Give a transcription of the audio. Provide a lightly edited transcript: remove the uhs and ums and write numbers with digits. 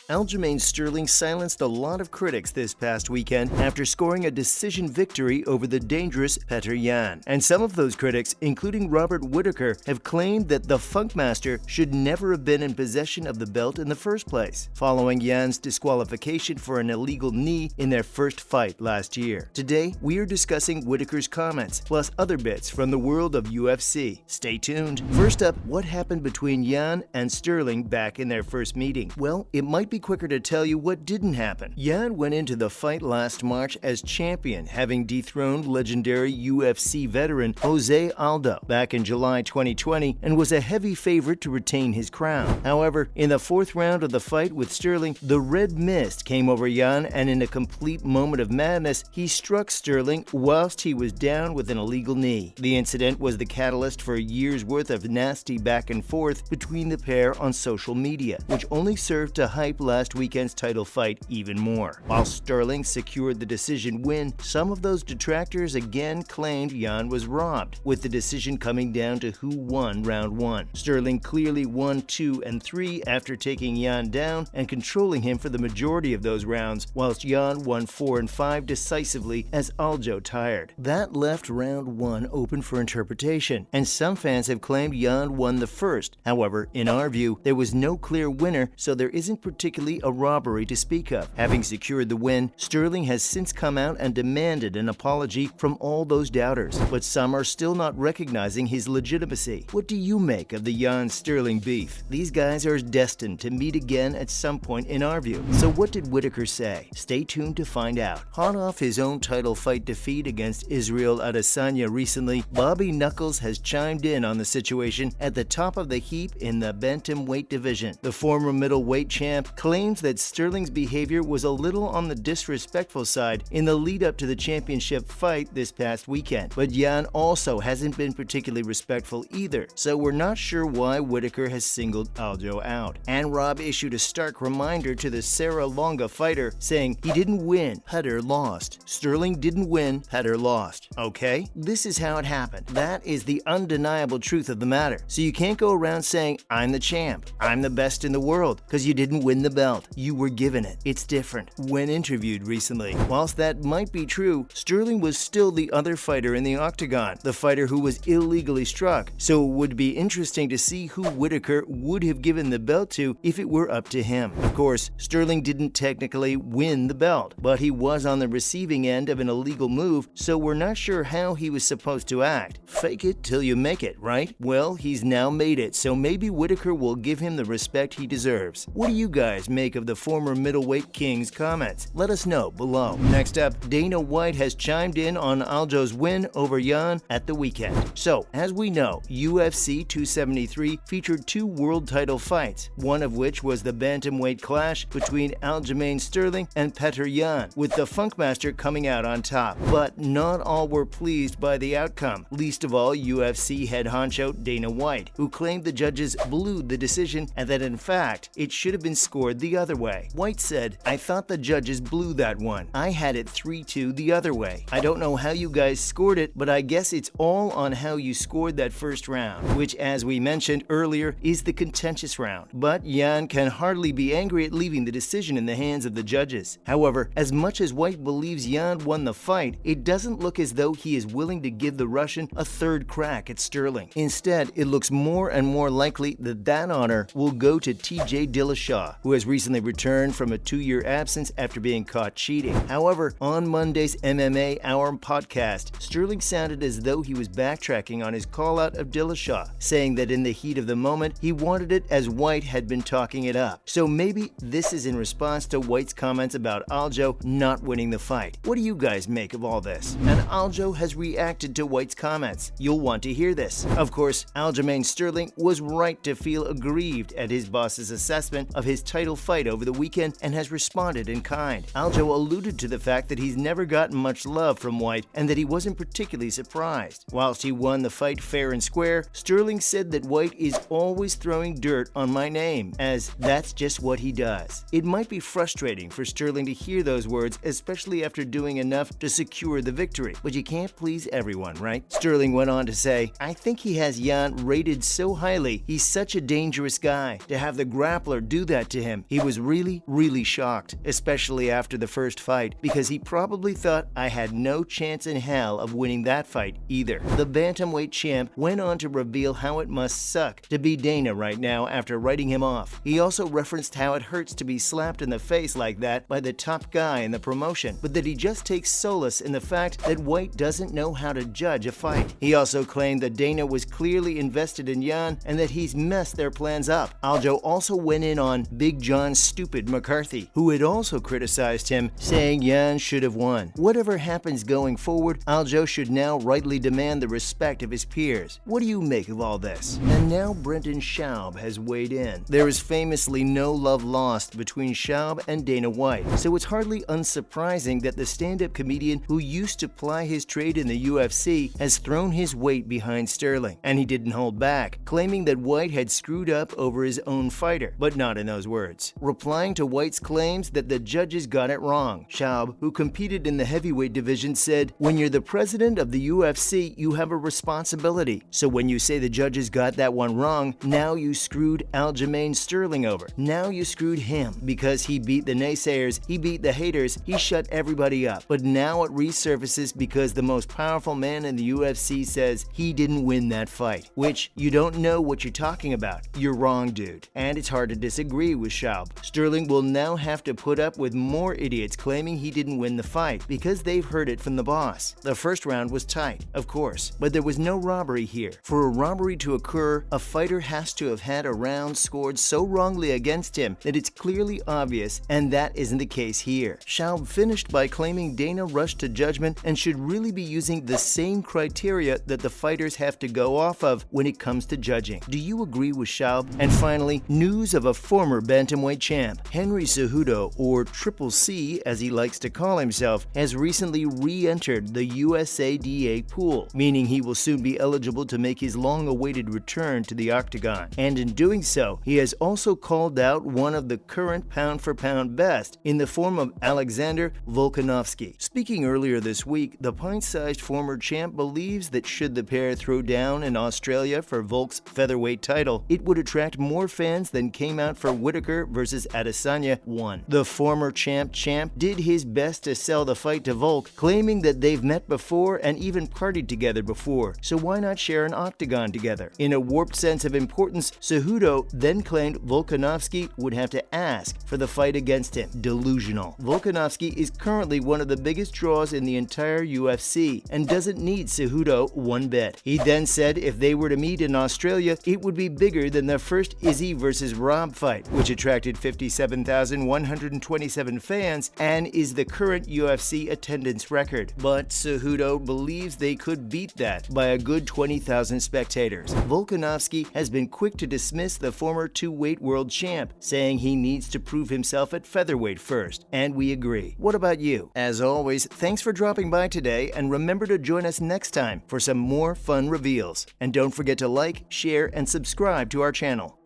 Aljamain Sterling silenced a lot of critics this past weekend after scoring a decision victory over the dangerous Petr Yan. And some of those critics, including Robert Whittaker, have claimed that the Funkmaster should never have been in possession of the belt in the first place, following Yan's disqualification for an illegal knee in their first fight last year. Today, we are discussing Whittaker's comments, plus other bits from the world of UFC. Stay tuned. First up, what happened between Yan and Sterling back in their first meeting? Well, it might be quicker to tell you what didn't happen. Yan went into the fight last March as champion, having dethroned legendary UFC veteran Jose Aldo back in July 2020 and was a heavy favorite to retain his crown. However, in the fourth round of the fight with Sterling, the red mist came over Yan, and in a complete moment of madness, he struck Sterling whilst he was down with an illegal knee. The incident was the catalyst for a year's worth of nasty back and forth between the pair on social media, which only served to hype last weekend's title fight even more. While Sterling secured the decision win, some of those detractors again claimed Yan was robbed, with the decision coming down to who won round 1. Sterling clearly won 2 and 3 after taking Yan down and controlling him for the majority of those rounds, whilst Yan won 4 and 5 decisively as Aljo tired. That left round 1 open for interpretation, and some fans have claimed Yan won the first. However, in our view, there was no clear winner, so there isn't particularly a robbery to speak of. Having secured the win, Sterling has since come out and demanded an apology from all those doubters, but some are still not recognizing his legitimacy. What do you make of the Yan-Sterling beef? These guys are destined to meet again at some point in our view. So what did Whittaker say? Stay tuned to find out. Hot off his own title fight defeat against Israel Adesanya recently, Bobby Knuckles has chimed in on the situation at the top of the heap in the bantamweight division. The former middleweight champ claims that Sterling's behavior was a little on the disrespectful side in the lead-up to the championship fight this past weekend, but Yan also hasn't been particularly respectful either, so we're not sure why Whittaker has singled Aljo out. And Rob issued a stark reminder to the Serra Longa fighter, saying he didn't win, Petr lost. Sterling didn't win, Petr lost. Okay? This is how it happened. That is the undeniable truth of the matter. So you can't go around saying, I'm the champ, I'm the best in the world, because you didn't win the belt. You were given it. It's different. When interviewed recently, whilst that might be true, Sterling was still the other fighter in the octagon, the fighter who was illegally struck, so it would be interesting to see who Whittaker would have given the belt to if it were up to him. Of course, Sterling didn't technically win the belt, but he was on the receiving end of an illegal move, so we're not sure how he was supposed to act. Fake it till you make it, right? Well, he's now made it, so maybe Whittaker will give him the respect he deserves. What do you guys make of the former middleweight king's comments? Let us know below. Next up, Dana White has chimed in on Aljo's win over Yan at the weekend. So, as we know, UFC 273 featured 2 world title fights, one of which was the bantamweight clash between Aljamain Sterling and Petr Yan, with the Funkmaster coming out on top. But not all were pleased by the outcome, least of all UFC head honcho Dana White, who claimed the judges blew the decision and that in fact, it should have been scored the other way. White said, I thought the judges blew that one. I had it 3-2 the other way. I don't know how you guys scored it, but I guess it's all on how you scored that first round, which as we mentioned earlier is the contentious round. But Yan can hardly be angry at leaving the decision in the hands of the judges. However, as much as White believes Yan won the fight, it doesn't look as though he is willing to give the Russian a third crack at Sterling. Instead, it looks more and more likely that that honor will go to TJ Dillashaw, who has recently returned from a 2-year absence after being caught cheating. However, on Monday's MMA Hour podcast, Sterling sounded as though he was backtracking on his call-out of Dillashaw, saying that in the heat of the moment, he wanted it as White had been talking it up. So maybe this is in response to White's comments about Aljo not winning the fight. What do you guys make of all this? And Aljo has reacted to White's comments. You'll want to hear this. Of course, Aljamain Sterling was right to feel aggrieved at his boss's assessment of his title fight over the weekend and has responded in kind. Aljo alluded to the fact that he's never gotten much love from White and that he wasn't particularly surprised. Whilst he won the fight fair and square, Sterling said that White is always throwing dirt on my name, as that's just what he does. It might be frustrating for Sterling to hear those words, especially after doing enough to secure the victory, but you can't please everyone, right? Sterling went on to say, I think he has Yan rated so highly, he's such a dangerous guy. To have the grappler do that to him him. He was really shocked, especially after the first fight, because he probably thought I had no chance in hell of winning that fight either. The bantamweight champ went on to reveal how it must suck to be Dana right now after writing him off. He also referenced how it hurts to be slapped in the face like that by the top guy in the promotion, but that he just takes solace in the fact that White doesn't know how to judge a fight. He also claimed that Dana was clearly invested in Yan and that he's messed their plans up. Aljo also went in on Big John Stupid McCarthy, who had also criticized him, saying Yan should have won. Whatever happens going forward, Aljo should now rightly demand the respect of his peers. What do you make of all this? And now Brendan Schaub has weighed in. There is famously no love lost between Schaub and Dana White, so it's hardly unsurprising that the stand-up comedian who used to ply his trade in the UFC has thrown his weight behind Sterling, and he didn't hold back, claiming that White had screwed up over his own fighter, but not in those words. Replying to White's claims that the judges got it wrong, Schaub, who competed in the heavyweight division, said, "When you're the president of the UFC, you have a responsibility. So when you say the judges got that one wrong, now you screwed Aljamain Sterling over. Now you screwed him because he beat the naysayers, he beat the haters, he shut everybody up. But now it resurfaces because the most powerful man in the UFC says he didn't win that fight, which you don't know what you're talking about. You're wrong, dude." And it's hard to disagree with Schaub. Sterling will now have to put up with more idiots claiming he didn't win the fight because they've heard it from the boss. The first round was tight, of course, but there was no robbery here. For a robbery to occur, a fighter has to have had a round scored so wrongly against him that it's clearly obvious, and that isn't the case here. Schaub finished by claiming Dana rushed to judgment and should really be using the same criteria that the fighters have to go off of when it comes to judging. Do you agree with Schaub? And finally, news of a former bantamweight champ. Henry Cejudo, or Triple C as he likes to call himself, has recently re-entered the USADA pool, meaning he will soon be eligible to make his long-awaited return to the octagon. And in doing so, he has also called out one of the current pound-for-pound best in the form of Alexander Volkanovski. Speaking earlier this week, the pint-sized former champ believes that should the pair throw down in Australia for Volk's featherweight title, it would attract more fans than came out for Whittaker versus Adesanya 1. The former champ did his best to sell the fight to Volk, claiming that they've met before and even partied together before, so why not share an octagon together? In a warped sense of importance, Cejudo then claimed Volkanovski would have to ask for the fight against him. Delusional. Volkanovski is currently one of the biggest draws in the entire UFC and doesn't need Cejudo one bit. He then said if they were to meet in Australia, it would be bigger than the first Izzy versus Rob fight, which attracted 57,127 fans and is the current UFC attendance record. But Cejudo believes they could beat that by a good 20,000 spectators. Volkanovski has been quick to dismiss the former two-weight world champ, saying he needs to prove himself at featherweight first, and we agree. What about you? As always, thanks for dropping by today, and remember to join us next time for some more fun reveals. And don't forget to like, share, and subscribe to our channel.